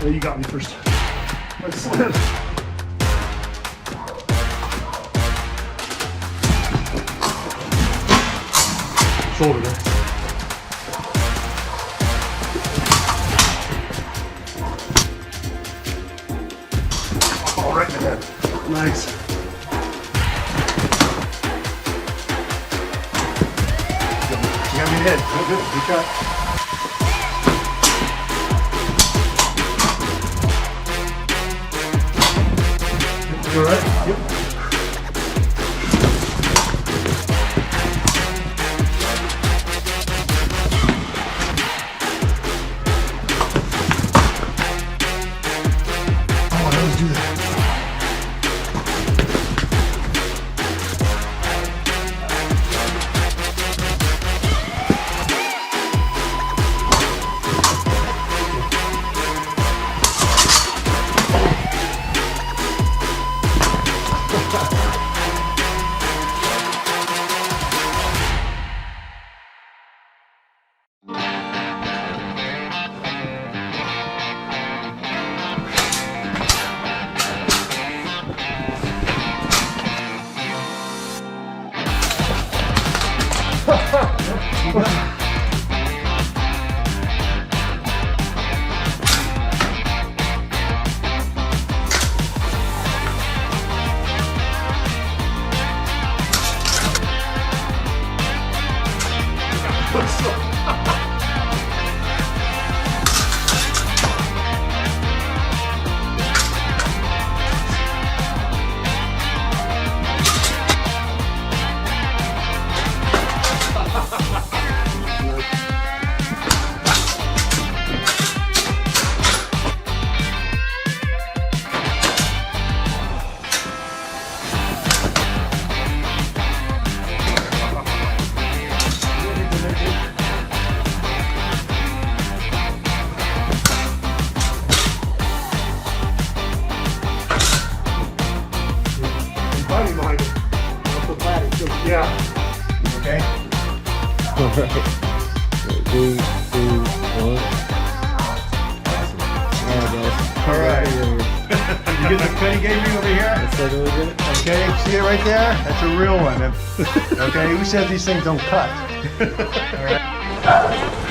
Oh, you got me first. Excellent. Shoulder there. Oh, right in the head. Nice. You got me in the head. Oh, good. Good shot. You all right? Yep. Yeah. Okay. All right. 3, 2, 1. All right. You get the pen he gave me over here? Let's take a look at it. Okay, see it right there? That's a real one. Okay, who says these things don't cut? All right.